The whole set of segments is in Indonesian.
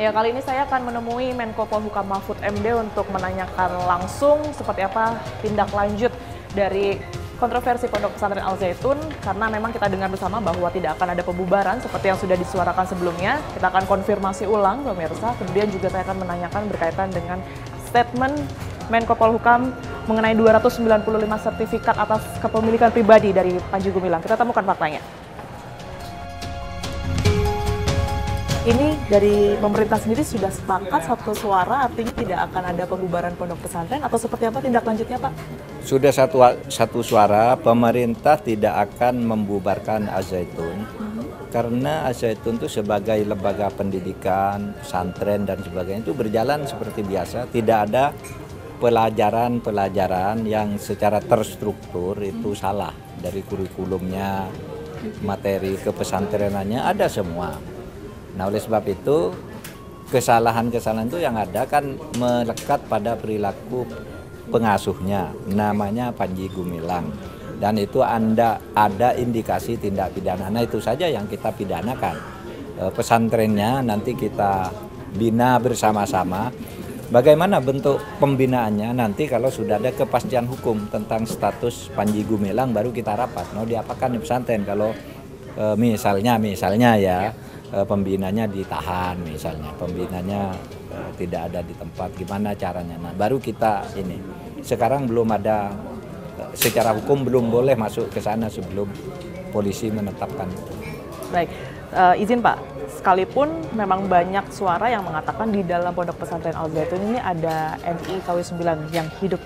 Ya, kali ini saya akan menemui Menko Polhukam Mahfud MD untuk menanyakan langsung seperti apa tindak lanjut dari kontroversi Pondok Pesantren Al Zaitun, karena memang kita dengar bersama bahwa tidak akan ada pembubaran seperti yang sudah disuarakan sebelumnya. Kita akan konfirmasi ulang, pemirsa. Kemudian juga saya akan menanyakan berkaitan dengan statement Menko Polhukam mengenai 295 sertifikat atas kepemilikan pribadi dari Panji Gumilang. Kita temukan faktanya. Ini dari pemerintah sendiri sudah sepakat satu suara, artinya tidak akan ada pembubaran pondok pesantren atau seperti apa tindak lanjutnya, Pak? Sudah satu suara, pemerintah tidak akan membubarkan Al Zaitun karena Al Zaitun itu sebagai lembaga pendidikan, pesantren dan sebagainya itu berjalan seperti biasa, tidak ada pelajaran-pelajaran yang secara terstruktur itu salah dari kurikulumnya, materi kepesantrenannya ada semua. Nah, oleh sebab itu kesalahan-kesalahan itu yang ada kan melekat pada perilaku pengasuhnya, namanya Panji Gumilang, dan itu ada indikasi tindak pidana. Nah, itu saja yang kita pidanakan. Pesantrennya nanti kita bina bersama-sama. Bagaimana bentuk pembinaannya nanti kalau sudah ada kepastian hukum tentang status Panji Gumilang baru kita rapat. Mau diapakan di pesantren kalau misalnya ya. Pembinanya ditahan misalnya, pembinanya tidak ada di tempat, gimana caranya. Nah, baru kita ini. Sekarang belum ada, secara hukum belum boleh masuk ke sana sebelum polisi menetapkan. Baik, izin Pak, sekalipun memang banyak suara yang mengatakan di dalam Pondok Pesantren Al Zaitun ini ada MI KW9 yang hidup.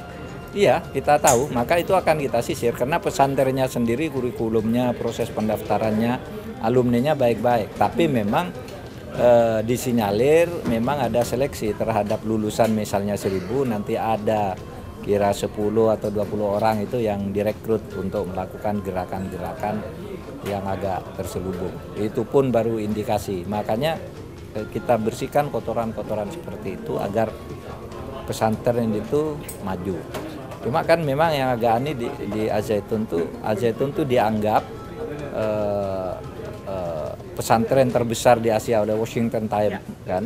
Iya, kita tahu, maka itu akan kita sisir karena pesantrennya sendiri, kurikulumnya, proses pendaftarannya, alumninya baik-baik. Tapi memang disinyalir memang ada seleksi terhadap lulusan misalnya 1000, nanti ada kira 10 atau 20 orang itu yang direkrut untuk melakukan gerakan-gerakan yang agak terselubung. Itu pun baru indikasi. Makanya kita bersihkan kotoran-kotoran seperti itu agar pesantren itu maju. Cuma kan memang yang agak aneh di Al Zaitun tuh dianggap pesantren terbesar di Asia oleh Washington Times kan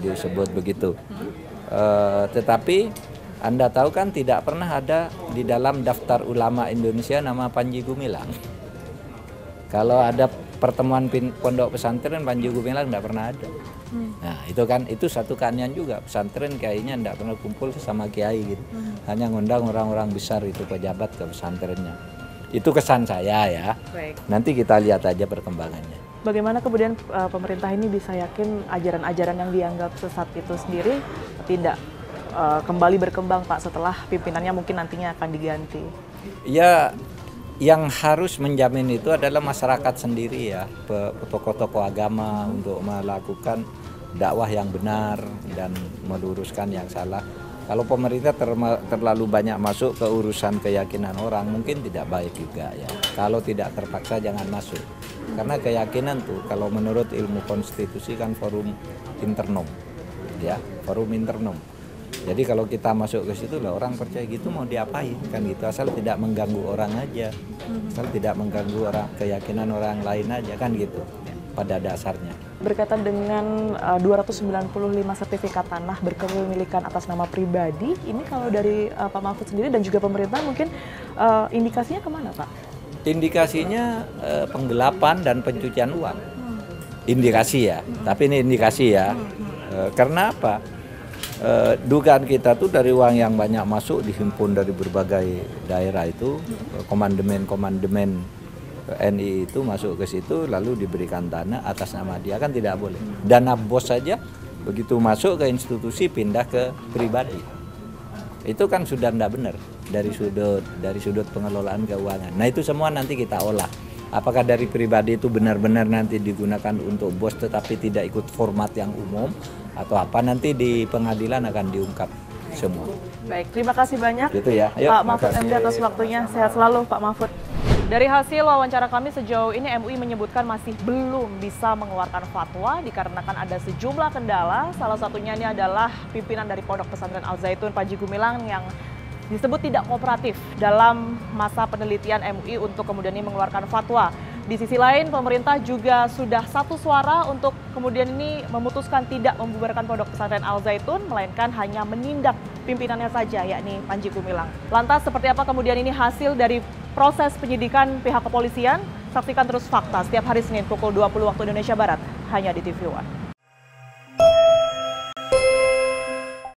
disebut begitu. Tetapi Anda tahu kan tidak pernah ada di dalam daftar ulama Indonesia nama Panji Gumilang. Kalau ada pertemuan pondok pesantren Panji Gumilang tidak pernah ada. Nah, itu satu keanehan juga, pesantren kayaknya tidak pernah kumpul sama kiai gitu. Hanya ngundang orang-orang besar itu pejabat ke pesantrennya. Itu kesan saya ya. Baik. Nanti kita lihat aja perkembangannya. Bagaimana kemudian pemerintah ini bisa yakin ajaran-ajaran yang dianggap sesat itu sendiri tidak kembali berkembang, Pak, setelah pimpinannya mungkin nantinya akan diganti? Ya, yang harus menjamin itu adalah masyarakat sendiri ya, tokoh-tokoh agama untuk melakukan dakwah yang benar dan meluruskan yang salah. Kalau pemerintah terlalu banyak masuk ke urusan keyakinan orang mungkin tidak baik juga ya. Kalau tidak terpaksa jangan masuk. Karena keyakinan tuh kalau menurut ilmu konstitusi kan forum internum. Ya, forum internum. Jadi kalau kita masuk ke situ lah orang percaya gitu mau diapain kan gitu, asal tidak mengganggu orang aja. Asal tidak mengganggu orang, keyakinan orang lain aja kan gitu pada dasarnya. Berkaitan dengan 295 sertifikat tanah berkepemilikan atas nama pribadi, ini kalau dari Pak Mahfud sendiri dan juga pemerintah mungkin indikasinya kemana, Pak? Indikasinya penggelapan dan pencucian uang. Indikasi ya, tapi ini indikasi ya. Karena apa? Dugaan kita tuh dari uang yang banyak masuk dihimpun dari berbagai daerah itu, komandemen NI itu masuk ke situ lalu diberikan dana atas nama dia, kan tidak boleh. Dana bos saja begitu masuk ke institusi pindah ke pribadi. Itu kan sudah tidak benar dari sudut pengelolaan keuangan. Nah, itu semua nanti kita olah. Apakah dari pribadi itu benar-benar nanti digunakan untuk bos tetapi tidak ikut format yang umum atau apa, nanti di pengadilan akan diungkap semua. Baik, terima kasih banyak Gitu ya. Ayo, Pak Mahfud MD atas waktunya. Sehat selalu Pak Mahfud. Dari hasil wawancara kami sejauh ini MUI menyebutkan masih belum bisa mengeluarkan fatwa dikarenakan ada sejumlah kendala. Salah satunya ini adalah pimpinan dari Pondok Pesantren Al Zaitun Panji Gumilang yang disebut tidak kooperatif dalam masa penelitian MUI untuk kemudian ini mengeluarkan fatwa. Di sisi lain, pemerintah juga sudah satu suara untuk kemudian ini memutuskan tidak membubarkan Pondok Pesantren Al Zaitun, melainkan hanya menindak pimpinannya saja, yakni Panji Gumilang. Lantas seperti apa kemudian ini hasil dari proses penyidikan pihak kepolisian? Saksikan terus Fakta setiap hari Senin pukul 20 waktu Indonesia Barat, hanya di TV One.